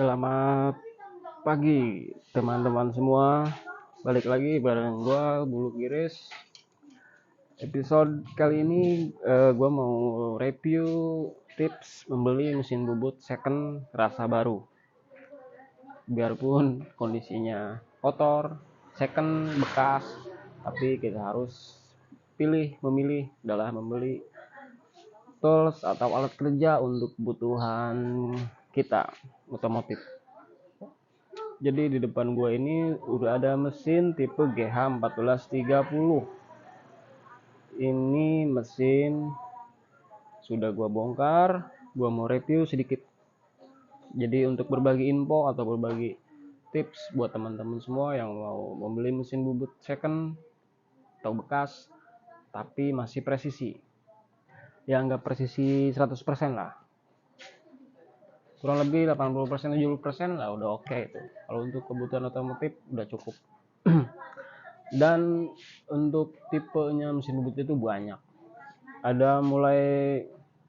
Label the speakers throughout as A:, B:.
A: Selamat pagi teman-teman semua. Balik lagi bareng gua Bulu Giris. Episode kali ini gua mau review tips membeli mesin bubut second rasa baru. Biarpun kondisinya kotor, second bekas, tapi kita harus memilih adalah membeli tools atau alat kerja untuk kebutuhan kita otomotif. Jadi di depan gue ini udah ada mesin tipe GH1430. Ini mesin sudah gue bongkar, gue mau review sedikit. Jadi untuk berbagi info atau berbagi tips buat teman-teman semua yang mau membeli mesin bubut second atau bekas tapi masih presisi. Ya nggak presisi 100% lah. Kurang lebih 80% 70% lah udah oke itu. Kalau untuk kebutuhan otomotif udah cukup. Dan untuk tipenya mesin bubut itu banyak. Ada mulai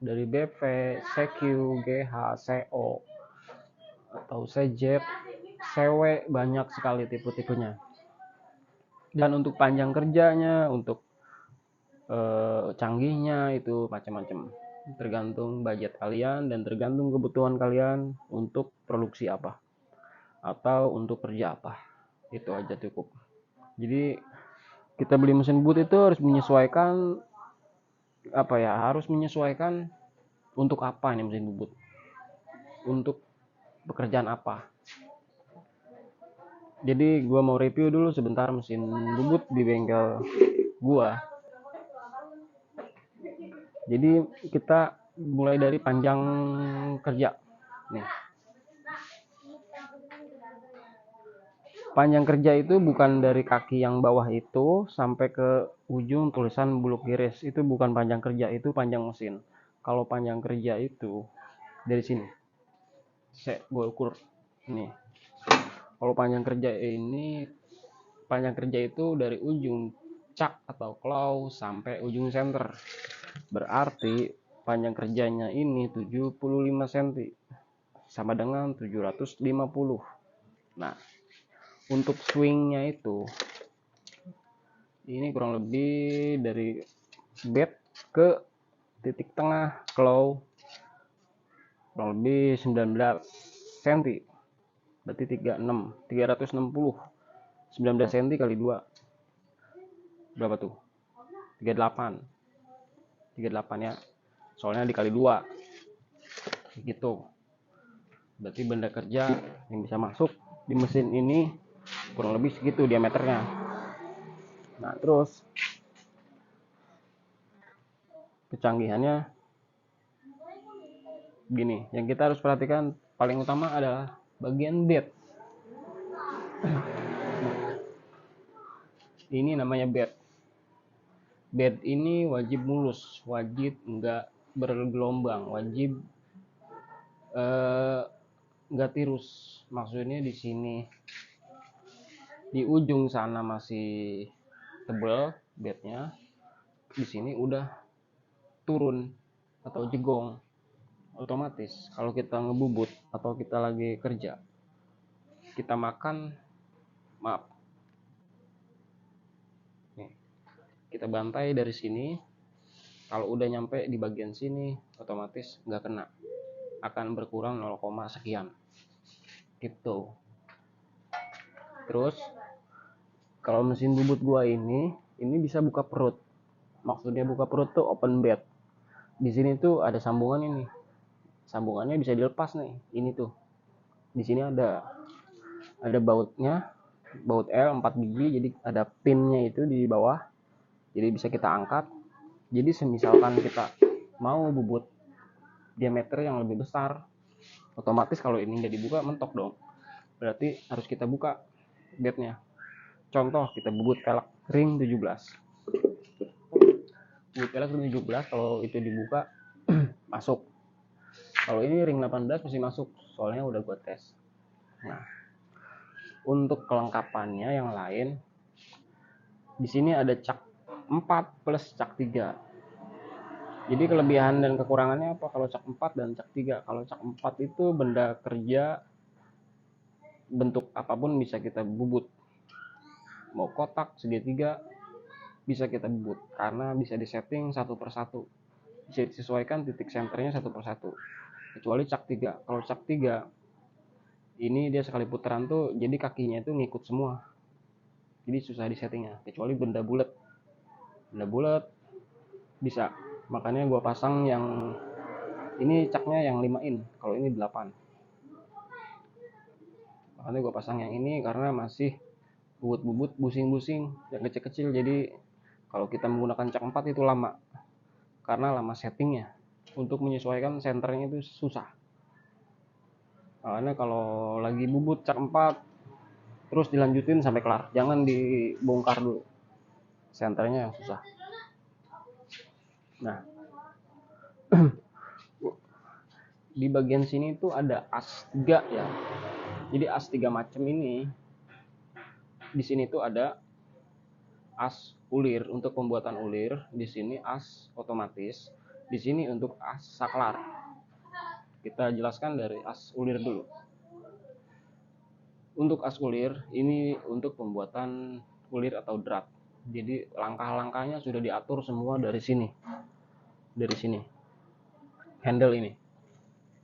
A: dari BV, CQ, GH, CO atau CZ, CW, banyak sekali tipe-tipenya. Dan untuk panjang kerjanya, untuk canggihnya itu macam-macam. Tergantung budget kalian dan tergantung kebutuhan kalian untuk produksi apa atau untuk kerja apa. Itu aja cukup. Jadi kita beli mesin bubut itu harus menyesuaikan harus menyesuaikan untuk apa ini mesin bubut, untuk pekerjaan apa. Jadi gua mau review dulu sebentar mesin bubut di bengkel gua. Jadi kita mulai dari panjang kerja nih. Panjang kerja itu bukan dari kaki yang bawah itu sampai ke ujung tulisan Bulu Giris. Itu bukan panjang kerja, itu panjang mesin. Kalau panjang kerja itu dari sini. Gue ukur nih. Kalau panjang kerja itu dari ujung cak atau claw sampai ujung center. Berarti panjang kerjanya ini 75 cm. Sama dengan 750. Nah, untuk swingnya itu ini kurang lebih dari bed ke titik tengah claw kurang lebih 19 cm. Berarti 360. 19 cm kali 2 berapa tuh? 38 ya, soalnya dikali 2 gitu. Berarti benda kerja yang bisa masuk di mesin ini kurang lebih segitu diameternya. Nah, terus kecanggihannya gini, yang kita harus perhatikan paling utama adalah bagian bed. Ini namanya bed. Bed ini wajib mulus, wajib enggak bergelombang, wajib enggak tirus. Maksudnya di sini di ujung sana masih tebal bednya, di sini udah turun atau jegong. Otomatis kalau kita ngebubut atau kita lagi kerja, kita makan, kita bantai dari sini, kalau udah nyampe di bagian sini otomatis nggak kena, akan berkurang 0, sekian gitu. Terus kalau mesin bubut gua ini bisa buka perut. Maksudnya buka perut tuh open bed. Di sini tuh ada sambungan ini, sambungannya bisa dilepas nih. Ini tuh di sini ada bautnya, baut L 4 biji, jadi ada pinnya itu di bawah, jadi bisa kita angkat. Jadi semisalkan kita mau bubut diameter yang lebih besar, otomatis kalau ini nggak dibuka mentok dong, berarti harus kita buka bednya. Contoh kita bubut pelek ring 17, bubut pelek ring 17 kalau itu dibuka masuk. Kalau ini ring 18 masih masuk, soalnya udah gue tes. Nah, untuk kelengkapannya yang lain, di sini ada cak 4 plus cak 3. Jadi kelebihan dan kekurangannya apa kalau cak 4 dan cak 3? Kalau cak 4 itu benda kerja bentuk apapun bisa kita bubut, mau kotak, segitiga, bisa kita bubut karena bisa disetting satu persatu, bisa disesuaikan titik senternya satu persatu, kecuali cak 3. Kalau cak 3 ini dia sekali putaran tuh jadi kakinya itu ngikut semua, jadi susah disettingnya. Kecuali benda bulat bisa, makanya gua pasang yang ini caknya yang 5 in, kalau ini 8. Makanya gua pasang yang ini karena masih bubut-bubut busing-busing yang kecil-kecil, jadi kalau kita menggunakan cak 4 itu lama, karena lama settingnya. Untuk menyesuaikan senternya itu susah. Makanya kalau lagi bubut cak 4 terus dilanjutin sampai kelar, jangan dibongkar dulu, senternya yang susah. Nah, di bagian sini tuh ada as 3 ya. Jadi as 3 macam ini. Di sini tuh ada as ulir untuk pembuatan ulir, di sini as otomatis, di sini untuk as saklar. Kita jelaskan dari as ulir dulu. Untuk as ulir ini untuk pembuatan ulir atau drat. Jadi langkah-langkahnya sudah diatur semua dari sini. Dari sini. Handle ini.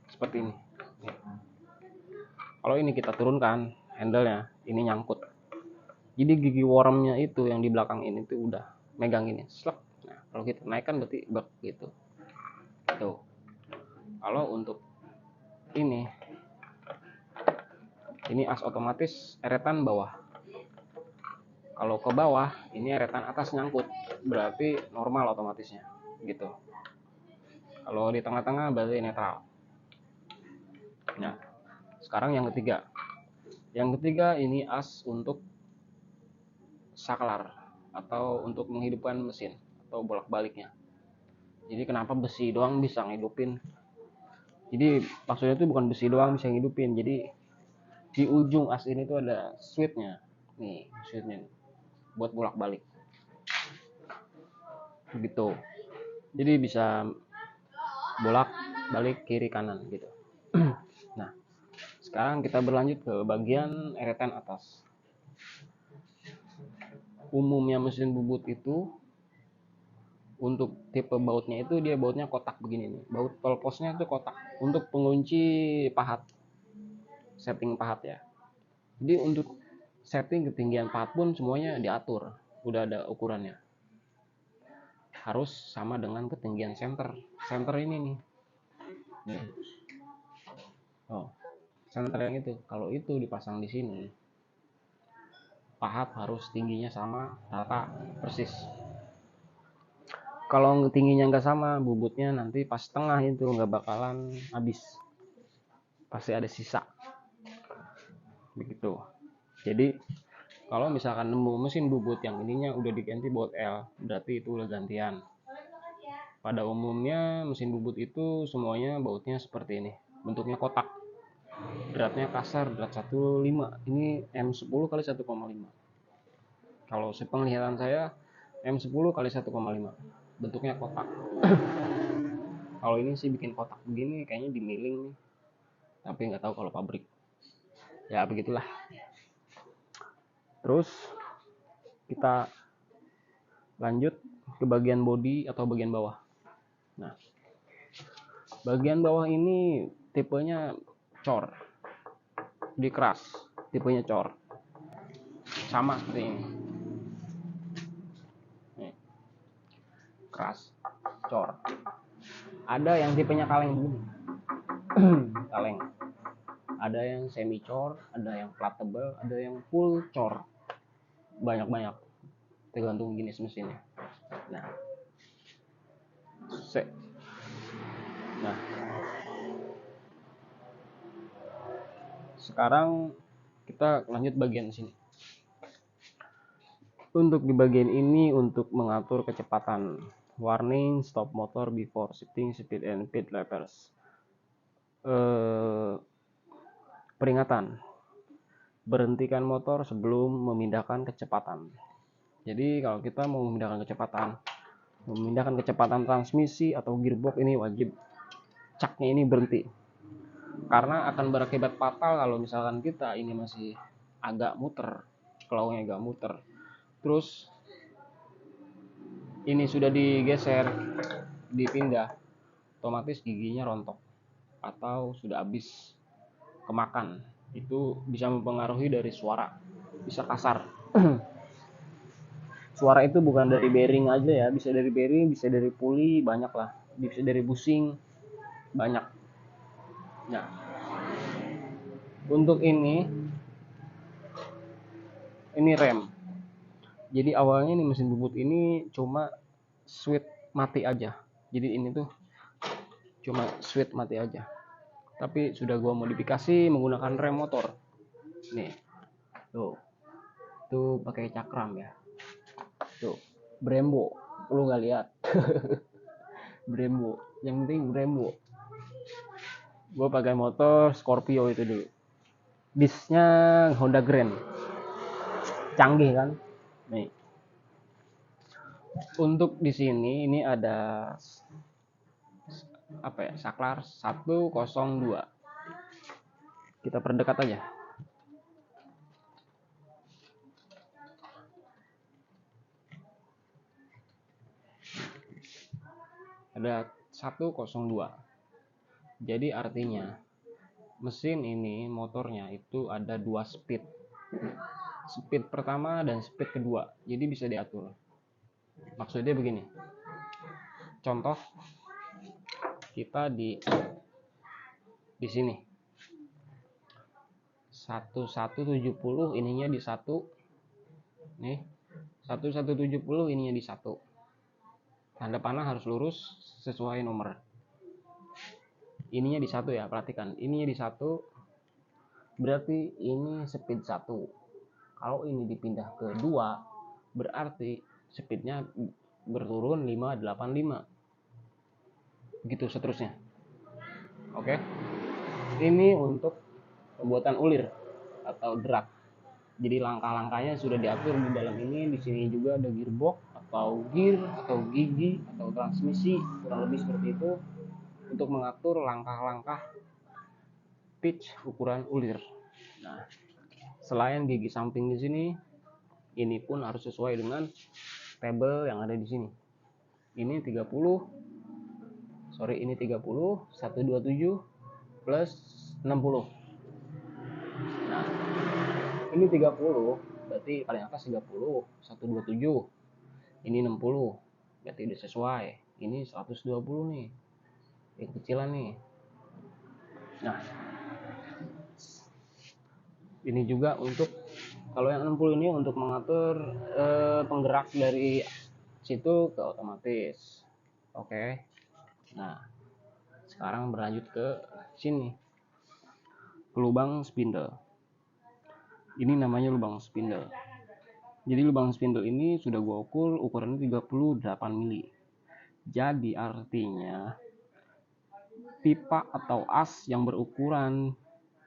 A: Seperti ini. Kalau ini kita turunkan handle-nya, ini nyangkut. Jadi gigi wormnya itu yang di belakang ini tuh udah megang ini. Slep. Nah, kalau kita naikkan berarti begitu. Tuh. Kalau untuk ini as otomatis eretan bawah. Kalau ke bawah ini eretan atas nyangkut, berarti normal otomatisnya gitu. Kalau di tengah-tengah berarti netral. Nah, sekarang yang ketiga. Yang ketiga ini as untuk saklar atau untuk menghidupkan mesin atau bolak-baliknya. Jadi kenapa besi doang bisa ngidupin? Jadi maksudnya itu bukan besi doang bisa ngidupin. Jadi di ujung as ini tuh ada switchnya. Nih, switchnya nih, buat bolak-balik. Begitu. Jadi bisa bolak-balik kiri kanan gitu. Nah, sekarang kita berlanjut ke bagian eretan atas. Umumnya mesin bubut itu untuk tipe bautnya itu dia bautnya kotak begini nih. Baut pelposnya itu kotak untuk pengunci pahat. Setting pahat ya. Jadi untuk setting ketinggian pahat pun semuanya diatur, udah ada ukurannya. Harus sama dengan ketinggian center. Center ini nih. Oh, center yang itu. Kalau itu dipasang di sini, pahat harus tingginya sama, rata, persis. Kalau tingginya nggak sama, bubutnya nanti pas tengah itu nggak bakalan habis, pasti ada sisa. Begitu. Jadi kalau misalkan nemu mesin bubut yang ininya udah diganti baut L, berarti itu udah gantian. Pada umumnya mesin bubut itu semuanya bautnya seperti ini, bentuknya kotak. Dratnya kasar, drat 15, ini M10 kali 1,5. Kalau sepenglihatan saya M10 kali 1,5, bentuknya kotak. Kalau ini sih bikin kotak begini kayaknya di milling nih, tapi nggak tahu kalau pabrik. Ya begitulah. Terus kita lanjut ke bagian bodi atau bagian bawah. Nah, bagian bawah ini tipenya cor, jadi keras, tipenya cor, sama seperti ini. Nih, keras, cor. Ada yang tipenya kaleng begini, kaleng. Ada yang semi cor, ada yang plat tebal, ada yang full cor. Banyak-banyak, tergantung jenis mesinnya. Nah, sekarang kita lanjut bagian sini. Untuk di bagian ini untuk mengatur kecepatan, warning, stop motor before shifting speed and pit levels. Peringatan, berhentikan motor sebelum memindahkan kecepatan. Jadi kalau kita mau memindahkan kecepatan transmisi atau gearbox, ini wajib caknya ini berhenti. karena akan berakibat fatal kalau misalkan kita ini masih agak muter, klaunya agak muter, terus ini sudah digeser, dipindah, otomatis giginya rontok atau sudah habis kemakan. Itu bisa mempengaruhi dari suara, bisa kasar. Suara itu bukan dari bearing aja ya, bisa dari bearing, bisa dari puli, banyak lah, bisa dari busing, banyak. Nah, untuk ini rem. Jadi awalnya nih mesin bubut ini cuma switch mati aja. Jadi ini tuh cuma switch mati aja. Tapi sudah gua modifikasi menggunakan rem motor. Nih, tuh, tuh pakai cakram ya. Tuh, Brembo, lu nggak lihat? Brembo, yang penting Brembo. Gua pakai motor Scorpio itu dulu. Disnya Honda Grand, canggih kan? Nih, untuk di sini ini ada apa ya, saklar 102. Kita perdekat aja. Ada 102. Jadi artinya mesin ini motornya itu ada 2 speed. Speed pertama dan speed kedua. Jadi bisa diatur. Maksudnya begini. Contoh kita di sini 1170 ininya di 1. Nih, 1170 ininya di 1. Tanda panah harus lurus sesuai nomor. Ininya di 1 ya, perhatikan. Ininya di 1 berarti ini speed 1. Kalau ini dipindah ke 2 berarti speednya berturun 585. Gitu seterusnya. Oke. Ini untuk pembuatan ulir atau drag. Jadi langkah-langkahnya sudah diatur di dalam ini. Di sini juga ada gearbox atau gear atau gigi atau transmisi, kurang lebih seperti itu, untuk mengatur langkah-langkah pitch ukuran ulir. Nah, selain gigi samping di sini, ini pun harus sesuai dengan tabel yang ada di sini. Ini 30, ini 30, 127 plus 60. Nah, ini 30, berarti paling atas 30, 127. Ini 60, berarti udah sesuai. Ini 120 nih, yang kecilan nih. Nah, ini juga untuk, kalau yang 60 ini untuk mengatur penggerak dari situ ke otomatis. Oke. Nah, sekarang berlanjut ke sini, ke lubang spindle. Ini namanya lubang spindle. Jadi lubang spindle ini sudah gua ukur, ukurannya 38 mili. Jadi artinya pipa atau as yang berukuran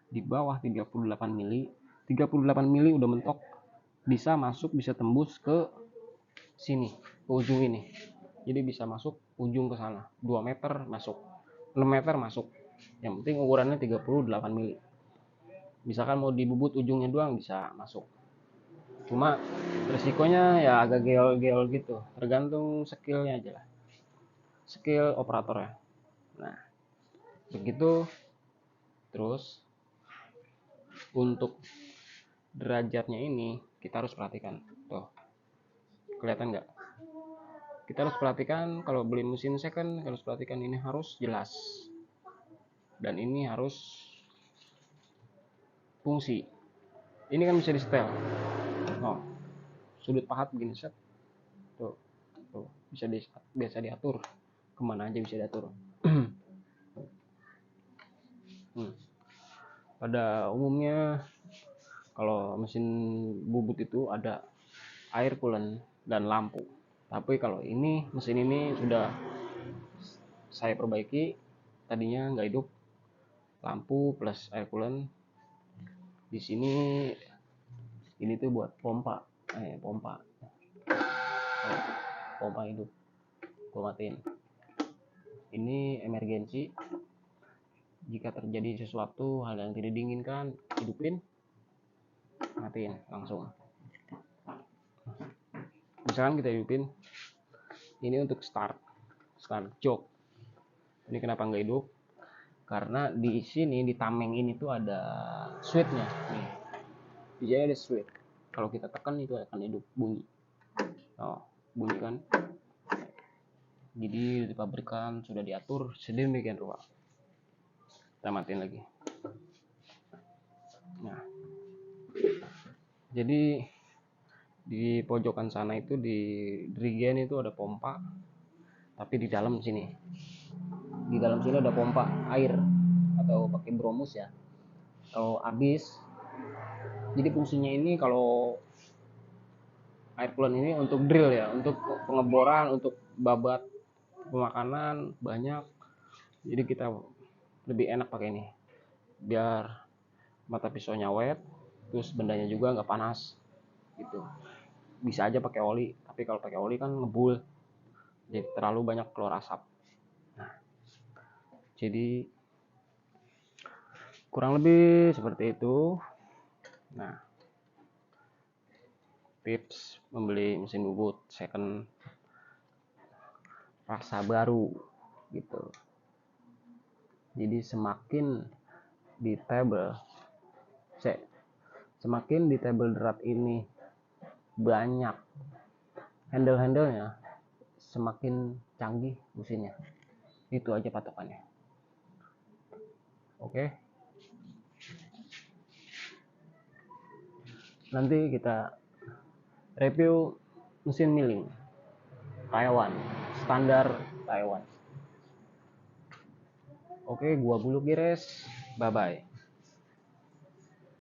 A: di bawah 38 mili, 38 mili udah mentok, bisa masuk, bisa tembus ke sini, ke ujung ini. Jadi bisa masuk ujung ke sana, 2 meter masuk, 6 meter masuk. Yang penting ukurannya 38 mili. Misalkan mau dibubut ujungnya doang bisa masuk. Cuma resikonya ya agak geol-geol gitu, tergantung skillnya aja lah, skill operatornya. Nah, begitu. Terus untuk derajatnya ini kita harus perhatikan. Tuh, kelihatan nggak? Kita harus perhatikan kalau beli mesin second, harus perhatikan ini harus jelas. Dan ini harus fungsi. Ini kan bisa di setel. Oh, sudut pahat begini set. Tuh, tuh biasa diatur. Kemana aja bisa diatur. Pada umumnya kalau mesin bubut itu ada air coolant dan lampu. Tapi kalau ini mesin ini sudah saya perbaiki, tadinya nggak hidup, lampu plus air coolant. Di sini ini tuh buat pompa, pompa hidup. Gua matiin. Ini emergency. Jika terjadi sesuatu hal yang tidak diinginkan, hidupin, matiin langsung. Misalkan kita hidupin ini untuk start jok. Ini kenapa nggak hidup? Karena di sini di tameng ini tuh ada switchnya nih. Di sini ada switch. Kalau kita tekan itu akan hidup, bunyi. Oh, bunyi kan? Jadi di pabrikan sudah diatur sedemikian rupa. Kita matiin lagi. Nah, jadi di pojokan sana itu di drigen itu ada pompa, tapi di dalam sini ada pompa air atau pakai bromus ya. Kalau habis, jadi fungsinya ini kalau air coolant ini untuk drill ya, untuk pengeboran, untuk babat pemakanan banyak. Jadi kita lebih enak pakai ini, biar mata pisaunya wet, terus bendanya juga nggak panas gitu. Bisa aja pakai oli, tapi kalau pakai oli kan ngebul, jadi terlalu banyak keluar asap. Nah, jadi kurang lebih seperti itu. Nah, tips membeli mesin bubut second rasa baru gitu. Jadi semakin ditable drat ini banyak handle-handlenya, semakin canggih mesinnya. Itu aja patokannya. Oke. Nanti kita review mesin milling Taiwan, standar Taiwan. Oke, gua Bulu Gires. Bye bye.